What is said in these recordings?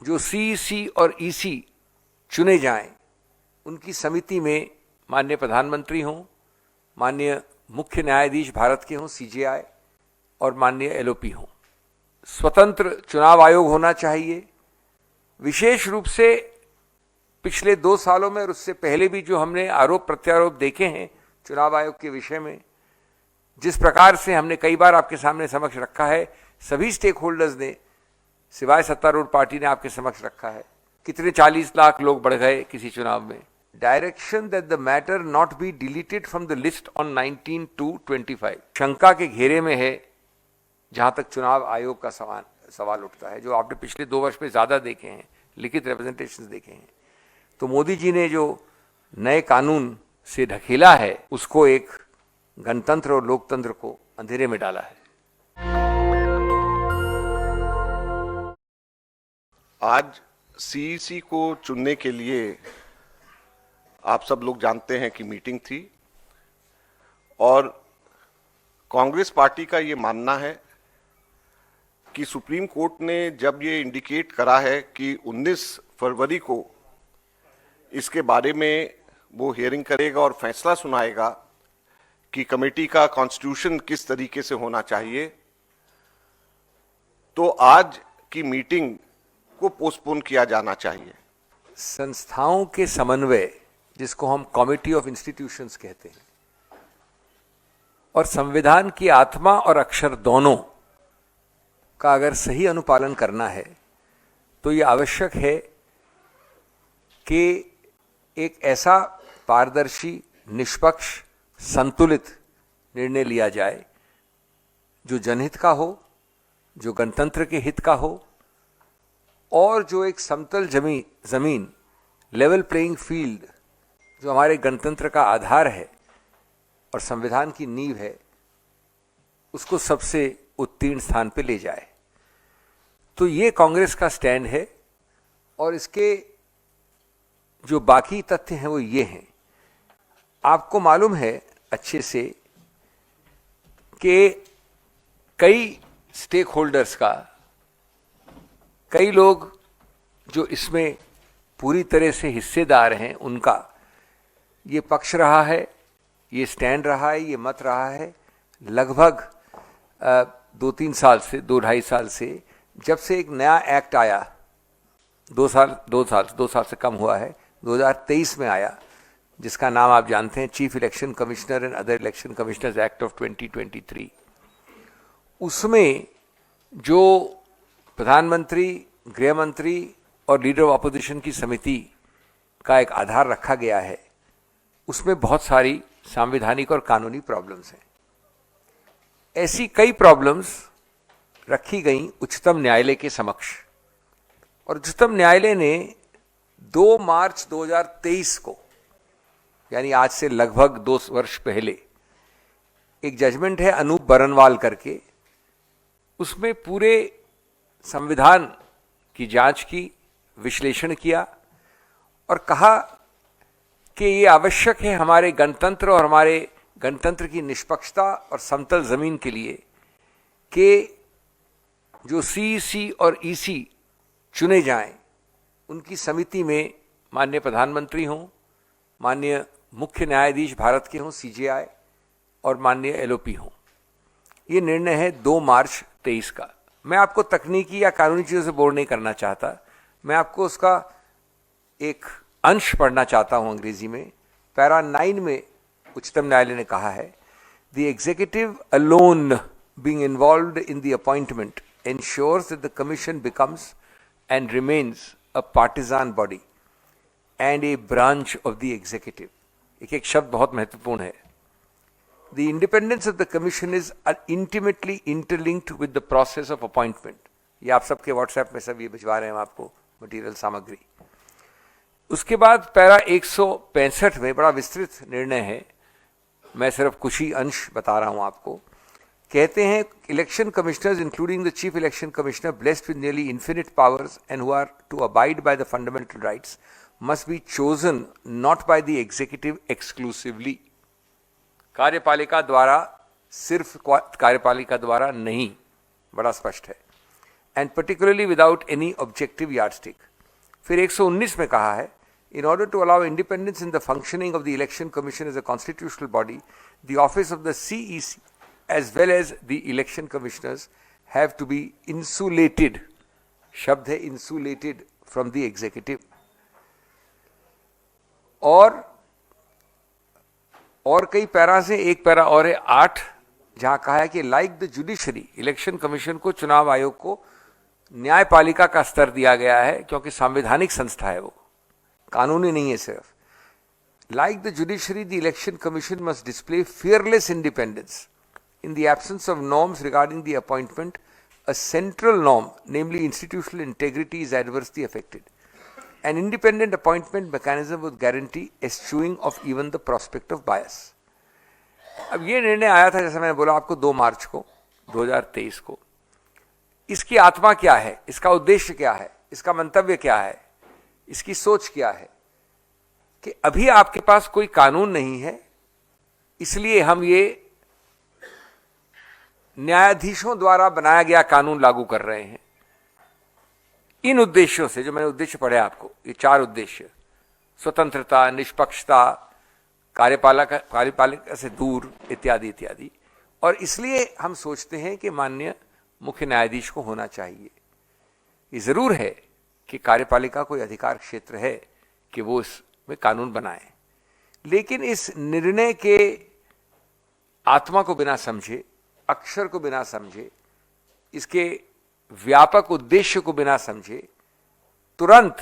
जो सीईसी और ईसी चुने जाएं, उनकी समिति में माननीय प्रधानमंत्री हों, माननीय मुख्य न्यायाधीश भारत के हों सीजेआई, और माननीय एलओपी हों। स्वतंत्र चुनाव आयोग होना चाहिए। विशेष रूप से पिछले 2 सालों में और उससे पहले भी जो हमने आरोप प्रत्यारोप देखे हैं चुनाव आयोग के विषय में, जिस प्रकार से हमने कई बार आपके सामने समक्ष रखा है, सभी स्टेक होल्डर्स ने सिवाय सत्तारूढ़ पार्टी ने आपके समक्ष रखा है, कितने 40 लाख लोग बढ़ गए किसी चुनाव में। Direction that the matter not be deleted from the list on 19/2/25 शंका के घेरे में है जहां तक चुनाव आयोग का सवाल उठता है, जो आपने पिछले 2 वर्ष में ज्यादा देखे हैं, लिखित रिप्रेजेंटेशंस देखे हैं। तो मोदी जी ने जो नए कानून से ढकेला है, उसको एक गणतंत्र और लोकतंत्र को अंधेरे में डाला है। आज सीईसी को चुनने के लिए आप सब लोग जानते हैं कि मीटिंग थी, और कांग्रेस पार्टी का ये मानना है कि सुप्रीम कोर्ट ने जब ये इंडिकेट करा है कि 19 फरवरी को इसके बारे में वो हियरिंग करेगा और फैसला सुनाएगा कि कमेटी का कॉन्स्टिट्यूशन किस तरीके से होना चाहिए, तो आज की मीटिंग को पोस्टपोन किया जाना चाहिए। संस्थाओं के समन्वय, जिसको हम कमिटी ऑफ इंस्टीट्यूशंस कहते हैं, और संविधान की आत्मा और अक्षर दोनों का अगर सही अनुपालन करना है, तो ये आवश्यक है कि एक ऐसा पारदर्शी, निष्पक्ष, संतुलित निर्णय लिया जाए जो जनहित का हो, जो गणतंत्र के हित का हो, और जो एक समतल जमीन लेवल प्लेइंग फील्ड, जो हमारे गणतंत्र का आधार है और संविधान की नींव है, उसको सबसे उत्तीर्ण स्थान पे ले जाए। तो ये कांग्रेस का स्टैंड है, और इसके जो बाकी तथ्य हैं वो ये हैं। आपको मालूम है अच्छे से कि कई स्टेक होल्डर्स का, कई लोग जो इसमें पूरी तरह से हिस्सेदार हैं, उनका ये पक्ष रहा है, ये स्टैंड रहा है, ये मत रहा है लगभग 2-3 साल से, 2-2.5 साल से, जब से एक नया एक्ट आया, 2 साल से कम हुआ है, 2023 में आया, जिसका नाम आप जानते हैं chief election commissioner and other election commissioners act of 2023। उसमें जो प्रधानमंत्री, गृह मंत्री और लीडर ऑफ अपोजिशन की समिति का एक आधार रखा गया है, उसमें बहुत सारी संवैधानिक और कानूनी प्रॉब्लम्स हैं। ऐसी कई प्रॉब्लम्स रखी गई उच्चतम न्यायालय के समक्ष, और उच्चतम न्यायालय ने 2 मार्च 2023 को, यानी आज से लगभग 2 वर्ष पहले, एक जजमेंट है अनूप बरनवाल करके, उसमें पूरे संविधान की जांच की, विश्लेषण किया और कहा कि ये आवश्यक है हमारे गणतंत्र और हमारे गणतंत्र की निष्पक्षता और समतल जमीन के लिए कि जो सीईसी और ईसी चुने जाएं, उनकी समिति में माननीय प्रधानमंत्री हों, माननीय मुख्य न्यायाधीश भारत के हों सीजेआई, और माननीय एलओपी हों। ये निर्णय है 2 मार्च 23 का। मैं आपको तकनीकी या कानूनी चीज़ों से बोर नहीं करना चाहता, मैं आपको उसका एक अंश पढ़ना चाहता हूं अंग्रेजी में। पैरा 9 में उच्चतम न्यायालय ने कहा है, the executive alone being involved in the appointment ensures that the commission becomes and remains a partisan body and a branch of the executive। एक शब्द बहुत महत्वपूर्ण है। The independence of the commission is intimately interlinked with the process of appointment। ये आप सबके WhatsApp में सब ये भिजवा रहे हैं आपको मटेरियल, सामग्री। उसके बाद पैरा 165 में बड़ा विस्तृत निर्णय है, मैं सिर्फ कुछ ही अंश बता रहा हूं आपको। कहते हैं election commissioners including the chief election commissioner blessed with nearly infinite powers and who are to abide by the fundamental rights must be chosen not by the executive exclusively. कार्यपालिका द्वारा, सिर्फ कार्यपालिका द्वारा नहीं, बड़ा स्पष्ट है। and particularly without any objective yardstick. फिर 119 में कहा है, in order to allow independence in the functioning of the election commission as a constitutional body, the office of the CEC as well as the election commissioners have to be insulated. शब्द है insulated from the executive. और कई para से एक para और है 8, जहां कहा है कि like the judiciary, election commission को, चुनाव आयोग को न्यायपालिका का स्तर दिया गया है, क्योंकि संवैधानिक संस्था है, वो कानूनी नहीं है सिर्फ. Like the judiciary, the election commission must display fearless independence. In the absence of norms regarding the appointment, a central norm, namely institutional integrity, is adversely affected. An independent appointment mechanism would guarantee eschewing of even the prospect of bias. अब ये निर्णय आया था, जैसा मैंने बोला आपको, 2 मार्च को 2023 को. इसकी आत्मा क्या है, इसका उद्देश्य क्या है, इसका मंतव्य क्या है, इसकी सोच क्या है कि अभी आपके पास कोई कानून नहीं है, इसलिए हम ये न्यायाधीशों द्वारा बनाया गया कानून लागू कर रहे हैं. इन उद्देश्यों से, जो मैंने उद्देश्य पढ़े आपको, ये 4 उद्देश्य, स्वतंत्रता, निष्पक्षता, कार्यपालिका से दूर, इत्यादि इत्यादि. और इसलिए हम सोचते हैं कि माननीय मुख्य न्यायाधीश को होना चाहिए. ये जरूर है कि कार्यपालिका कोई अधिकार क्षेत्र है कि वो इसमें कानून बनाए, लेकिन इस निर्णय के आत्मा को बिना समझे, अक्षर को बिना समझे, इसके व्यापक उद्देश्य को बिना समझे, तुरंत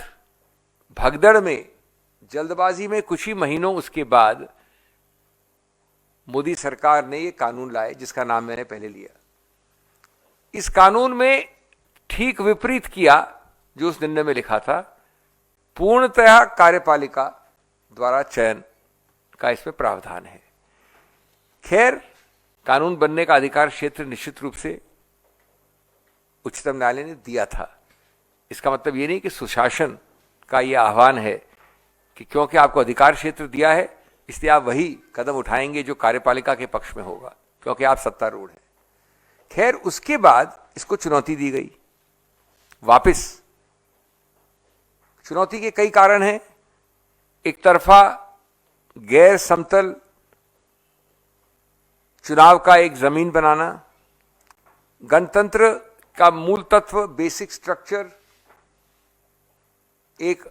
भगदड़ में, जल्दबाजी में, कुछ ही महीनों उसके बाद मोदी सरकार ने ये कानून लाए, जिसका नाम मैंने पहले लिया. इस कानून में ठीक विपरीत किया जो उस निर्णय में लिखा था. पूर्णतः कार्यपालिका द्वारा चयन का इसमें प्रावधान है. खैर, कानून बनने का अधिकार क्षेत्र निश्चित रूप से उच्चतम न्यायालय ने दिया था. इसका मतलब ये नहीं कि सुशासन का ये आह्वान है कि क्योंकि आपको अधिकार क्षेत्र दिया है इसलिए आप वही कदम उठाएंगे जो कार्यपालिका के पक्ष में होगा, क्योंकि आप सत्तारूढ़ हैं. खैर, उसके बाद इसको चुनौती दी गई वापस. चुनौती के कई कारण हैं. एक तरफा गैर समतल चुनाव का एक जमीन बनाना, गणतंत्र का मूल तत्व, बेसिक स्ट्रक्चर, एक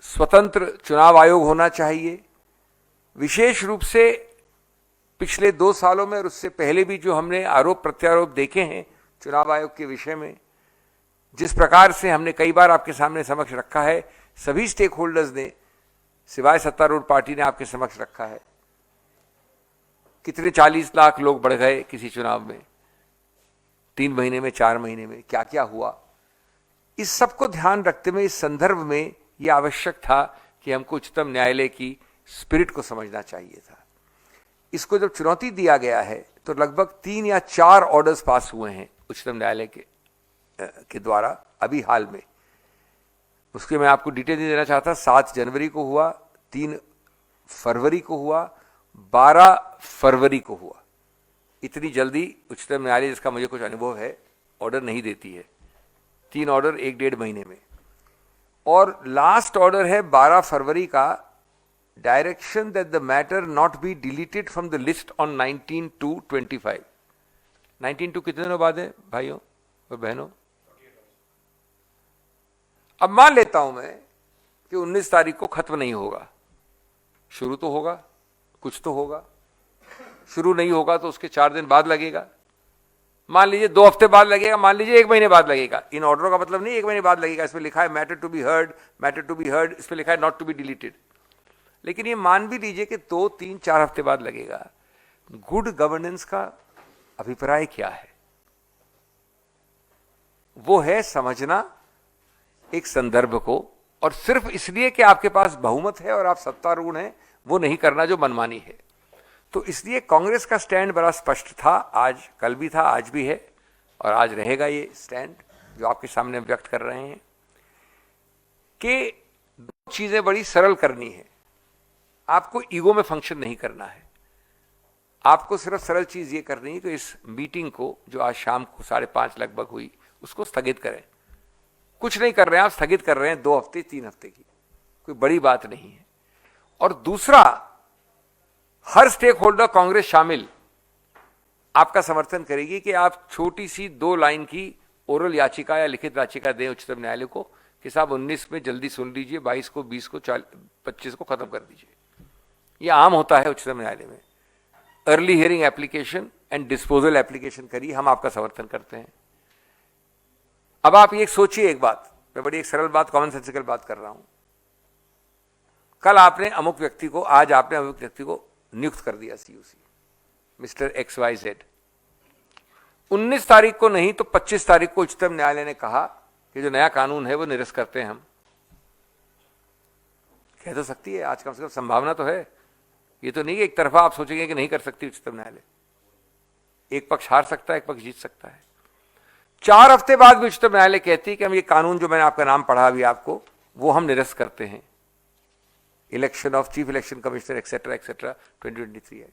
स्वतंत्र चुनाव आयोग होना चाहिए. विशेष रूप से पिछले 2 सालों में और उससे पहले भी जो हमने आरोप प्रत्यारोप देखे हैं चुनाव आयोग के विषय में, जिस प्रकार से हमने कई बार आपके सामने समक्ष रखा है, सभी स्टेक होल्डर्स ने, सिवाय सत्तारूढ़ पार्टी ने आपके समक्ष रखा है. कितने 40 लाख लोग बढ़ गए किसी चुनाव में, 3 महीने में, 4 महीने में, क्या क्या हुआ. इस सबको ध्यान रखते हुए, इस संदर्भ में यह आवश्यक था कि हमको उच्चतम न्यायालय की स्पिरिट को समझना चाहिए था. इसको जब चुनौती दिया गया है तो लगभग 3 या 4 ऑर्डर्स पास हुए हैं उच्चतम न्यायालय के द्वारा अभी हाल में. उसके मैं आपको डिटेल नहीं देना चाहता. 7 जनवरी को हुआ, 3 फरवरी को हुआ, 12 फरवरी को हुआ. इतनी जल्दी उच्चतम न्यायालय, जिसका मुझे कुछ अनुभव है, ऑर्डर नहीं देती है. 3 ऑर्डर 1-1.5 महीने में. और लास्ट ऑर्डर है 12 फरवरी का, direction that the matter not be deleted from the list on 19/2/25. 19/2 कितने दिनों बाद है भाइयों और बहनों? अब मान लेता हूं मैं कि 19 तारीख को खत्म नहीं होगा. शुरू तो होगा, कुछ तो होगा. शुरू नहीं होगा तो उसके 4 दिन बाद लगेगा. मान लीजिए 2 हफ्ते बाद लगेगा, मान लीजिए 1 महीने बाद लगेगा. इन ऑर्डरों का मतलब नहीं 1 महीने बाद लगेगा. इसमें लिखा है matter to be heard, matter to be heard, इसमें लिखा है नॉट टू बी डिलीटेड. लेकिन ये मान भी लीजिए कि 2, 3, 4 हफ्ते बाद लगेगा. गुड गवर्नेंस का अभिप्राय क्या है? वो है समझना एक संदर्भ को, और सिर्फ इसलिए कि आपके पास बहुमत है और आप सत्तारूढ़ हैं, वो नहीं करना जो मनमानी है. तो इसलिए कांग्रेस का स्टैंड बड़ा स्पष्ट था. आज, कल भी था, आज भी है, और आज रहेगा ये स्टैंड जो आपके सामने व्यक्त कर रहे हैं कि 2 चीजें बड़ी सरल करनी है. आपको ईगो में फंक्शन नहीं करना है. आपको सिर्फ सरल चीज ये करनी है कि इस मीटिंग को, जो आज शाम को 5:30 लगभग हुई, उसको स्थगित करें। कुछ नहीं कर रहे हैं आप, स्थगित कर रहे हैं 2 हफ्ते 3 हफ्ते की, कोई बड़ी बात नहीं है। और दूसरा, हर स्टेक होल्डर कांग्रेस शामिल आपका समर्थन करेगी कि आप छोटी सी 2 लाइन की ओरल याचिका या लिखित याचिका दें उच्चतम न्यायालय को कि साहब 19 में जल्दी सुन लीजिए, 22 को, 20 को, 25 को खत्म कर दीजिए। यह आम होता है उच्चतम न्यायालय में। Early hearing application and disposal application करिए, हम आपका समर्थन करते हैं। अब आप ये सोचिए एक बात, मैं बड़ी एक सरल बात, कॉमन सेंसिकल बात कर रहा हूं। कल आपने अमुक व्यक्ति को, आज आपने अमुक व्यक्ति को नियुक्त कर दिया सीयूसी, मिस्टर XYZ। 19 तारीख को नहीं तो 25 तारीख को उच्चतम न्यायालय ने कहा कि जो नया कानून है वो निरस्त करते हैं हम। कह तो सकती है, आज कम से कम संभावना तो है। ये तो नहीं कि एक तरफा आप सोचेंगे कि नहीं कर सकती उच्चतम न्यायालय। एक पक्ष हार सकता है, एक पक्ष जीत सकता है। 4 हफ्ते बाद भी उच्चतम न्यायालय कहती है कि हम ये कानून जो मैंने आपका नाम पढ़ा अभी आपको, वो हम निरस्त करते हैं। Election of chief election commissioner etcetera etcetera 2023 act.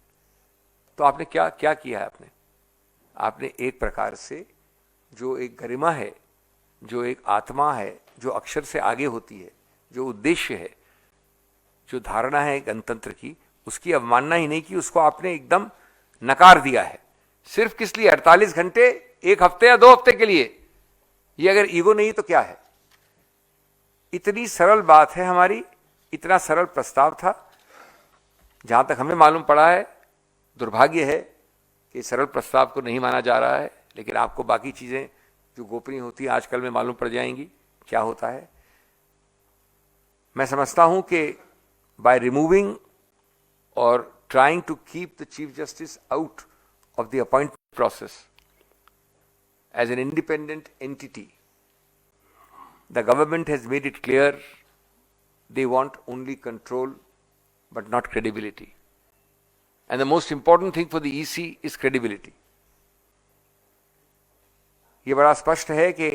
तो आपने क्या क्या किया है? आपने एक प्रकार से जो एक गरिमा है, जो एक आत्मा है, जो अक्षर से आगे होती है, जो उद्देश्य है, जो धारणा है गणतंत्र की, उसकी अवमानना ही नहीं की, उसको आपने एकदम नकार दिया है। सिर्फ किस लिए? 48 घंटे, 1 हफ्ते या 2 हफ्ते के लिए। ये अगर ईगो नहीं तो क्या है? इतनी सरल बात है हमारी, इतना सरल प्रस्ताव था। जहां तक हमें मालूम पड़ा है, दुर्भाग्य है कि सरल प्रस्ताव को नहीं माना जा रहा है, लेकिन आपको बाकी चीजें जो गोपनीय होती है आजकल में मालूम पड़ जाएंगी क्या होता है। मैं समझता हूं कि बाय रिमूविंग और trying to keep the Chief Justice out of the appointment process as an independent entity, the government has made it clear they want only control but not credibility. And the most important thing for the EC is credibility. ये बड़ा स्पष्ट है कि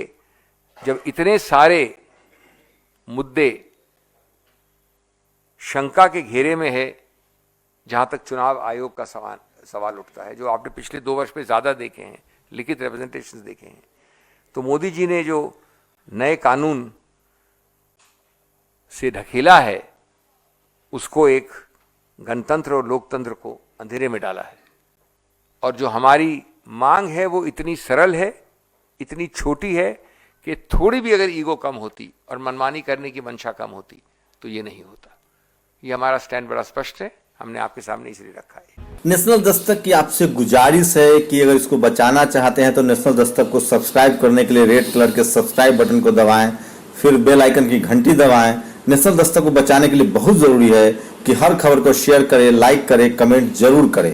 जब इतने सारे मुद्दे शंका के घेरे में है, जहां तक चुनाव आयोग का सवाल उठता है, जो आपने पिछले 2 वर्ष में ज्यादा देखे हैं, लिखित रिप्रेजेंटेशंस देखे हैं, तो मोदी जी ने जो नए कानून से ढकेला है, उसको एक गणतंत्र और लोकतंत्र को अंधेरे में डाला है। और जो हमारी मांग है वो इतनी सरल है, इतनी छोटी है कि थोड़ी भी अगर ईगो कम होती और मनमानी करने की मंशा कम होती तो ये नहीं होता। ये हमारा स्टैंड बड़ा स्पष्ट है, हमने आपके सामने इसलिए रखा है। नेशनल दस्तक की आपसे गुजारिश है कि अगर इसको बचाना चाहते हैं तो नेशनल दस्तक को सब्सक्राइब करने के लिए रेड कलर के सब्सक्राइब बटन को दबाएं, फिर बेल आइकन की घंटी दबाएं। नेशनल दस्तक को बचाने के लिए बहुत जरूरी है कि हर खबर को शेयर करें, लाइक करें, कमेंट जरूर करें।